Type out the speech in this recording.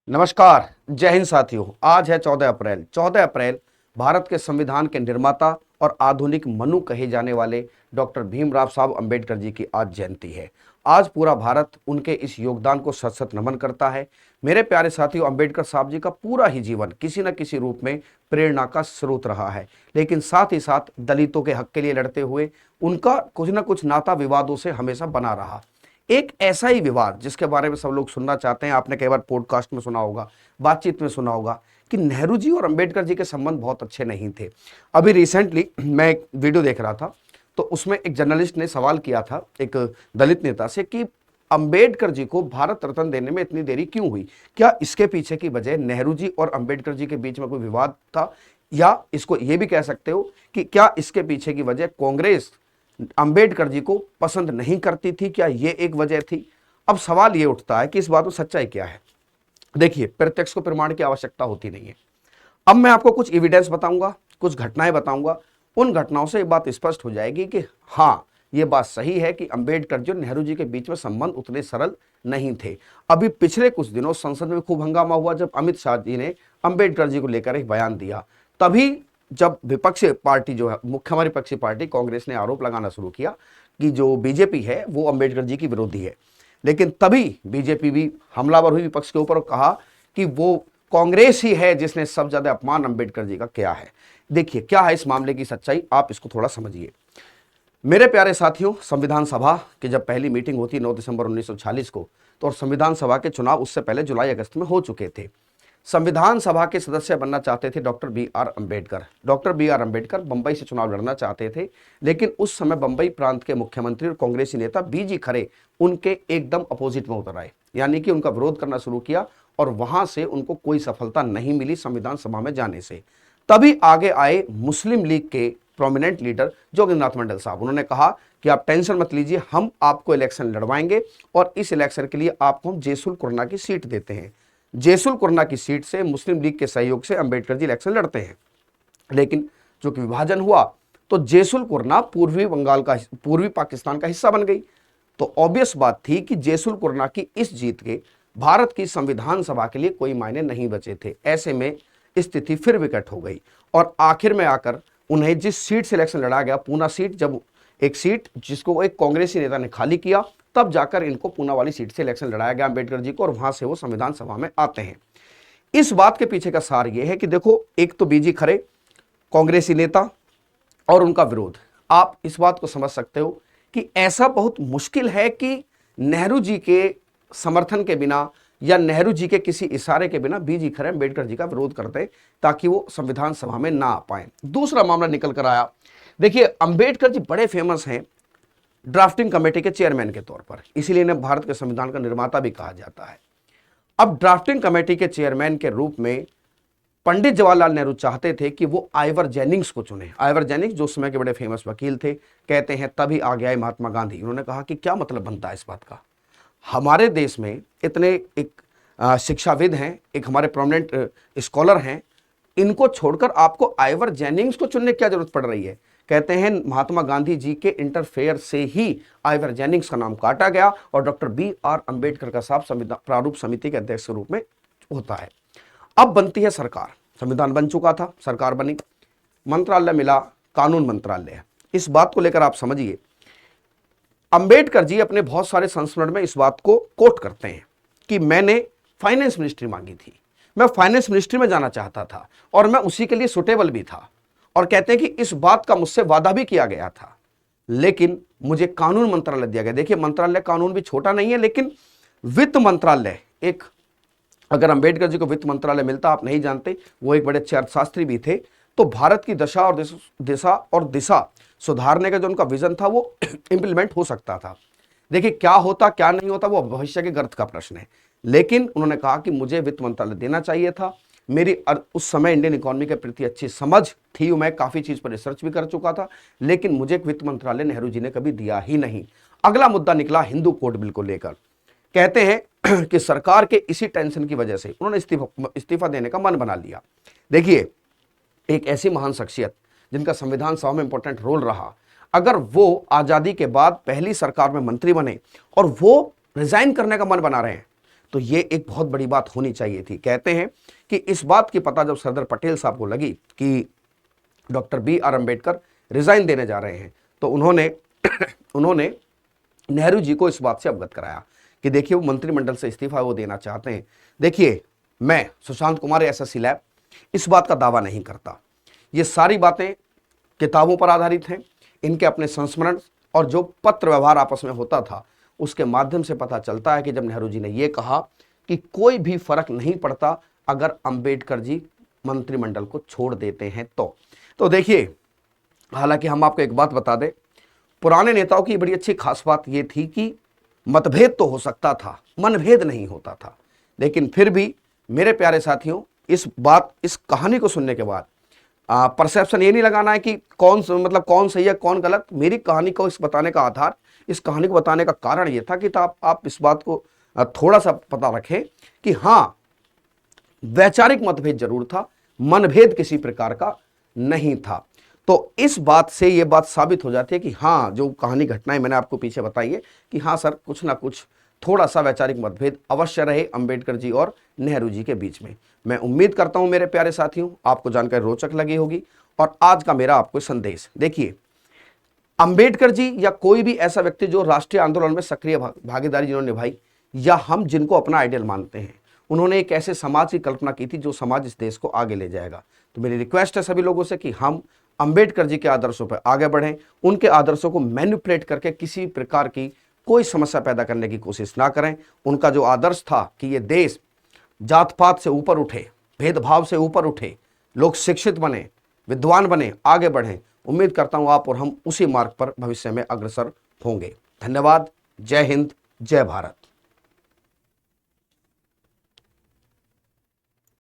नमस्कार, जय हिंद साथियों। आज है 14 अप्रैल। 14 अप्रैल भारत के संविधान के निर्माता और आधुनिक मनु कहे जाने वाले डॉक्टर भीमराव साहब अंबेडकर जी की आज जयंती है। आज पूरा भारत उनके इस योगदान को सत सत नमन करता है। मेरे प्यारे साथियों, अंबेडकर साहब जी का पूरा ही जीवन किसी न किसी रूप में प्रेरणा का स्रोत रहा है, लेकिन साथ ही साथ दलितों के हक के लिए लड़ते हुए उनका कुछ न कुछ नाता विवादों से हमेशा बना रहा। एक ऐसा ही विवाद जिसके बारे में सब लोग सुनना चाहते हैं, आपने कई बार पॉडकास्ट में सुना होगा, बातचीत में सुना होगा कि नेहरू जी और अंबेडकर जी के संबंध बहुत अच्छे नहीं थे। अभी रिसेंटली मैं एक वीडियो देख रहा था, तो उसमें एक जर्नलिस्ट ने सवाल किया था एक दलित नेता से कि अंबेडकर जी को भारत रत्न देने में इतनी देरी क्यों हुई। क्या इसके पीछे की वजह नेहरू जी और अंबेडकर जी के बीच में कोई विवाद था, या इसको यह भी कह सकते हो कि क्या इसके पीछे की वजह कांग्रेस अंबेडकर जी को पसंद नहीं करती थी, क्या यह एक वजह थी। अब सवाल यह उठता है कि इस बात में सच्चाई क्या है। देखिए, प्रत्यक्ष को प्रमाण की आवश्यकता होती नहीं है। अब मैं आपको कुछ एविडेंस बताऊंगा, कुछ घटनाएं बताऊंगा। उन घटनाओं से ये बात स्पष्ट हो जाएगी कि हाँ, ये बात सही है कि अंबेडकर जी और नेहरू जी के बीच में संबंध उतने सरल नहीं थे। अभी पिछले कुछ दिनों संसद में खूब हंगामा हुआ जब अमित शाह जी ने अंबेडकर जी को लेकर एक बयान दिया। तभी जब विपक्षी पार्टी जो है, मुख्य हमारी विपक्षी पार्टी कांग्रेस ने आरोप लगाना शुरू किया कि जो बीजेपी है वो अंबेडकर जी की विरोधी है। लेकिन तभी बीजेपी भी हमलावर हुई विपक्ष के ऊपर और कहा कि वो कांग्रेस ही है जिसने सबसे ज्यादा अपमान अंबेडकर जी का किया है। देखिए क्या है इस मामले की सच्चाई, आप इसको थोड़ा समझिए। मेरे प्यारे साथियों, संविधान सभा की जब पहली मीटिंग होती 9 दिसंबर 1946 को, तो और संविधान सभा के चुनाव उससे पहले जुलाई अगस्त में हो चुके थे। संविधान सभा के सदस्य बनना चाहते थे doctor B R Ambedkar. Doctor B R Ambedkar Bombay से चुनाव लड़ना चाहते थे, लेकिन उस समय बंबई प्रांत के मुख्यमंत्री और कांग्रेसी नेता बीजी खरे उनके एकदम अपोजिट में उतर आए, यानी कि उनका विरोध करना शुरू किया और वहां से उनको कोई सफलता नहीं मिली संविधान सभा में जाने से। तभी आगे आए मुस्लिम लीग के प्रोमिनेंट लीडर जोगिंद्रनाथ मंडल साहब। उन्होंने कहा कि आप टेंशन मत लीजिए, हम आपको इलेक्शन लड़वाएंगे और इस इलेक्शन के लिए आपको हम जेसुल कुरना की सीट देते हैं। जेसुल कुरना की सीट से मुस्लिम लीग के सहयोग से अंबेडकर जी इलेक्शन लड़ते हैं। लेकिन चूंकि विभाजन हुआ तो जेसुल कुरना पूर्वी पाकिस्तान का हिस्सा बन गई। तो ऑब्वियस बात थी कि जेसुल कुरना की इस जीत के भारत की संविधान सभा के लिए कोई मायने नहीं बचे थे। ऐसे में स्थिति फिर विकट हो गई और आखिर में आकर उन्हें जिस सीट से इलेक्शन लड़ा गया, पूना सीट, जब एक सीट जिसको एक कांग्रेसी नेता ने खाली किया, तब जाकर इनको पूना वाली सीट से इलेक्शन लड़ाया गया अंबेडकर जी को और वहां से वो संविधान सभा में आते हैं। इस बात के पीछे का सार यह है कि देखो, एक तो बीजी खरे कांग्रेसी नेता और उनका विरोध। आप इस बात को समझ सकते हो कि ऐसा बहुत मुश्किल है कि नेहरू जी के समर्थन के बिना या नेहरू जी के किसी इशारे के बिना बीजी खरे अंबेडकर जी का विरोध करते ताकि वो संविधान सभा में ना आ पाए। दूसरा मामला निकल कर आया। देखिए, अंबेडकर जी बड़े फेमस हैं ड्राफ्टिंग कमेटी के चेयरमैन के तौर पर, इसीलिए इन्हें भारत के संविधान का निर्माता भी कहा जाता है। अब ड्राफ्टिंग कमेटी के चेयरमैन के रूप में पंडित जवाहरलाल नेहरू चाहते थे कि वो आइवर जेनिंग्स को चुने। आइवर जेनिंग्स जो उस समय के बड़े फेमस वकील थे, कहते हैं तभी आगे आए महात्मा गांधी। उन्होंने कहा कि क्या मतलब बनता है इस बात का, हमारे देश में इतने एक शिक्षाविद हैं, एक हमारे प्रोमिनेंट स्कॉलर हैं, इनको छोड़कर आपको आइवर जेनिंग्स को चुनने की क्या जरूरत पड़ रही है। कहते हैं महात्मा गांधी जी के इंटरफेयर से ही आइवर जेनिंग्स का नाम काटा गया और डॉक्टर बी आर अंबेडकर का साहब संविधान प्रारूप समिति के अध्यक्ष के रूप में होता है। अब बनती है सरकार, संविधान बन चुका था, सरकार बनी, मंत्रालय मिला, कानून मंत्रालय। इस बात को लेकर आप समझिए, अंबेडकर जी अपने बहुत सारे संस्मरण में इस बात को कोट करते हैं कि मैंने फाइनेंस मिनिस्ट्री मांगी थी, मैं फाइनेंस मिनिस्ट्री में जाना चाहता था और मैं उसी के लिए सुटेबल भी था। और कहते हैं कि इस बात का मुझसे वादा भी किया गया था, लेकिन मुझे कानून मंत्रालय दिया गया। देखिए, मंत्रालय कानून भी छोटा नहीं है, लेकिन वित्त मंत्रालय एक, अगर अंबेडकर जी को वित्त मंत्रालय मिलता, आप नहीं जानते, वो एक बड़े अच्छे अर्थशास्त्री भी थे, तो भारत की दशा और दिशा सुधारने का जो उनका विजन था वो इंप्लीमेंट हो सकता था। देखिए, क्या होता क्या नहीं होता वो भविष्य के गर्त का प्रश्न है, लेकिन उन्होंने कहा कि मुझे वित्त मंत्रालय देना चाहिए था। मेरी उस समय इंडियन इकोनॉमी के प्रति अच्छी समझ थी, मैं काफी चीज पर रिसर्च भी कर चुका था, लेकिन मुझे वित्त मंत्रालय नेहरू जी ने कभी दिया ही नहीं। अगला मुद्दा निकला हिंदू कोड बिल को लेकर। कहते हैं कि सरकार के इसी टेंशन की वजह से उन्होंने इस्तीफा देने का मन बना लिया। देखिए, एक ऐसी महान शख्सियत जिनका संविधान सभा में इंपॉर्टेंट रोल रहा, अगर वो आजादी के बाद पहली सरकार में मंत्री बने और वो रिजाइन करने का मन बना रहे हैं, तो ये एक बहुत बड़ी बात होनी चाहिए थी। कहते हैं कि इस बात की पता जब सरदार पटेल साहब को लगी कि doctor B R Ambedkar resign देने जा रहे हैं, तो उन्होंने नेहरू जी को इस बात से अवगत कराया कि देखिए वो मंत्रिमंडल से इस्तीफा वो देना चाहते हैं। देखिए, मैं सुशांत कुमार एसएससी लैब इस बात का दावा नहीं करता, ये सारी बातें किताबों पर आधारित हैं, इनके अपने संस्मरण और जो पत्र व्यवहार आपस में होता था उसके माध्यम से पता चलता है कि जब नेहरू जी ने यह कहा कि कोई भी फर्क नहीं पड़ता अगर अंबेडकर जी मंत्रिमंडल को छोड़ देते हैं तो देखिए, हालांकि हम आपको एक बात बता दें, पुराने नेताओं की बड़ी अच्छी खास बात यह थी कि मतभेद तो हो सकता था, मनभेद नहीं होता था। लेकिन फिर भी मेरे प्यारे साथियों, इस कहानी को सुनने के बाद परसेप्शन ये नहीं लगाना है कि कौन सही है कौन गलत। मेरी कहानी को इस बताने का आधार, इस कहानी को बताने का कारण ये था कि आप इस बात को थोड़ा सा पता रखें कि हाँ, वैचारिक मतभेद जरूर था, मनभेद किसी प्रकार का नहीं था। तो इस बात से ये बात साबित हो जाती है कि हाँ, जो कहानी घटनाएं मैंने आपको पीछे बताई है कि हाँ सर, कुछ ना कुछ थोड़ा सा वैचारिक मतभेद अवश्य रहे अंबेडकर जी और नेहरू जी के बीच में। मैं उम्मीद करता हूं मेरे प्यारे साथियों, आपको जानकारी रोचक लगी होगी। और आज का मेरा आपको संदेश, देखिए, अंबेडकर जी या कोई भी ऐसा व्यक्ति जो राष्ट्रीय आंदोलन में सक्रिय भागीदारी जिन्होंने निभाई, या हम जिनको अपना आइडियल मानते हैं, उन्होंने एक ऐसे समाज की कल्पना की थी जो समाज इस देश को आगे ले जाएगा। तो मेरी रिक्वेस्ट है सभी लोगों से कि हम अंबेडकर जी के आदर्शों पर आगे बढ़ें, उनके आदर्शों को मैनिपुलेट करके किसी प्रकार की कोई समस्या पैदा करने की कोशिश ना करें। उनका जो आदर्श था कि ये देश जात पात से ऊपर उठे, भेदभाव से ऊपर उठे, लोग शिक्षित बने, विद्वान बने, आगे बढ़ें, उम्मीद करता हूं आप और हम उसी मार्ग पर भविष्य में अग्रसर होंगे। धन्यवाद। जय हिंद, जय भारत।